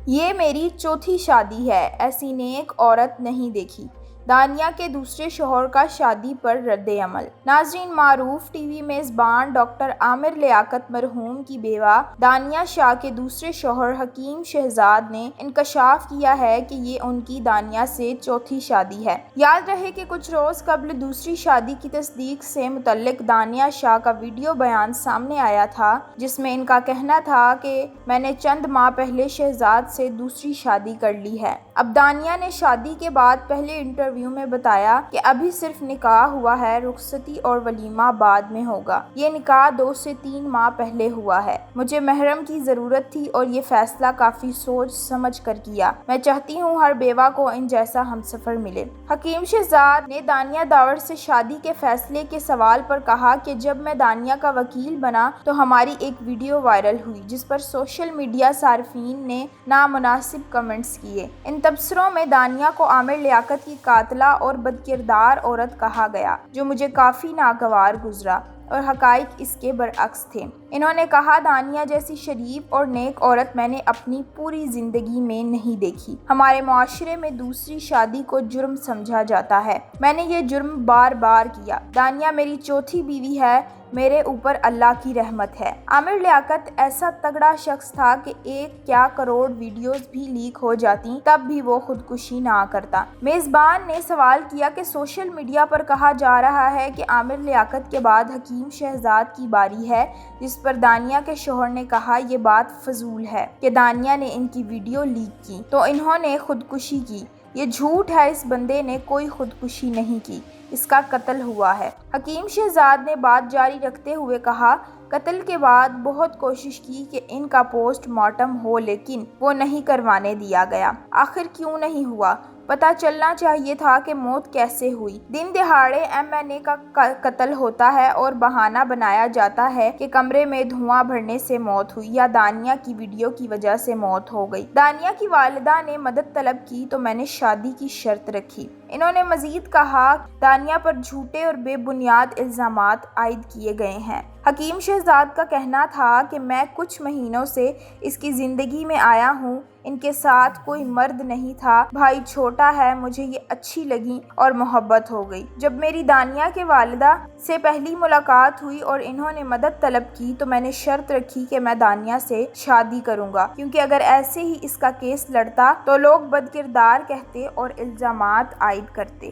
یہ میری چوتھی شادی ہے، ایسی نیک عورت نہیں دیکھی۔ دانیہ کے دوسرے شوہر کا شادی پر رد عمل۔ ناظرین، معروف ٹی وی میزبان ڈاکٹر عامر لیاقت مرحوم کی بیوہ دانیہ شاہ کے دوسرے شوہر حکیم شہزاد نے انکشاف کیا ہے کہ یہ ان کی دانیہ سے چوتھی شادی ہے۔ یاد رہے کہ کچھ روز قبل دوسری شادی کی تصدیق سے متعلق دانیہ شاہ کا ویڈیو بیان سامنے آیا تھا، جس میں ان کا کہنا تھا کہ میں نے چند ماہ پہلے شہزاد سے دوسری شادی کر لی ہے۔ اب دانیہ نے شادی کے بعد پہلے انٹرویو میں بتایا کہ ابھی صرف نکاح ہوا ہے، رخصتی اور ولیمہ بعد میں ہوگا۔ یہ نکاح 2 سے 3 ماہ پہلے ہوا ہے۔ مجھے محرم کی ضرورت تھی اور یہ فیصلہ کافی سوچ سمجھ کر کیا۔ میں چاہتی ہوں ہر بیوہ کو ان جیسا ہمسفر ملے۔ حکیم شہزاد نے دانیہ داور سے شادی کے فیصلے کے سوال پر کہا کہ جب میں دانیہ کا وکیل بنا تو ہماری ایک ویڈیو وائرل ہوئی جس پر سوشل میڈیا صارفین نے نامناسب کمنٹس کیے۔ ان تبصروں میں دانیہ کو عامر لیاقت کی قاتلہ اور بدکردار عورت کہا گیا، جو مجھے کافی ناگوار گزرا، اور حقائق اس کے برعکس تھے۔ انہوں نے کہا، دانیہ جیسی شریف اور نیک عورت میں نے اپنی پوری زندگی میں نہیں دیکھی۔ ہمارے معاشرے میں دوسری شادی کو جرم سمجھا جاتا ہے۔ میں نے یہ جرم بار بار کیا۔ دانیہ میری چوتھی بیوی ہے، میرے اوپر اللہ کی رحمت ہے۔ عامر لیاقت ایسا تگڑا شخص تھا کہ ایک کیا کروڑ ویڈیوز بھی لیک ہو جاتی تب بھی وہ خودکشی نہ کرتا۔ میزبان نے سوال کیا کہ سوشل میڈیا پر کہا جا رہا ہے کہ عامر لیاقت کے بعد حکیم شہزاد کی باری ہے، جس پر دانیہ کے شوہر نے کہا یہ بات فضول ہے کہ دانیہ نے ان کی ویڈیو لیک کی تو انہوں نے خودکشی کی۔ یہ جھوٹ ہے، اس بندے نے کوئی خودکشی نہیں کی، اس کا قتل ہوا ہے۔ حکیم شہزاد نے بات جاری رکھتے ہوئے کہا، قتل کے بعد بہت کوشش کی کہ ان کا پوسٹ مارٹم ہو لیکن وہ نہیں کروانے دیا گیا۔ آخر کیوں نہیں ہوا؟ پتہ چلنا چاہیے تھا کہ موت کیسے ہوئی۔ دن دہاڑے MNA کا قتل ہوتا ہے اور بہانہ بنایا جاتا ہے کہ کمرے میں دھواں بھرنے سے موت ہوئی یا دانیہ کی ویڈیو کی وجہ سے موت ہو گئی۔ دانیہ کی والدہ نے مدد طلب کی تو میں نے شادی کی شرط رکھی۔ انہوں نے مزید کہا، دانیہ پر جھوٹے اور بے بنیاد الزامات عائد کیے گئے ہیں۔ حکیم شہزاد کا کہنا تھا کہ میں کچھ مہینوں سے اس کی زندگی میں آیا ہوں، ان کے ساتھ کوئی مرد نہیں تھا، بھائی چھوٹا ہے، مجھے یہ اچھی لگی اور محبت ہو گئی۔ جب میری دانیہ کے والدہ سے پہلی ملاقات ہوئی اور انہوں نے مدد طلب کی تو میں نے شرط رکھی کہ میں دانیہ سے شادی کروں گا، کیونکہ اگر ایسے ہی اس کا کیس لڑتا تو لوگ بدکردار کہتے اور الزامات عائد کرتے۔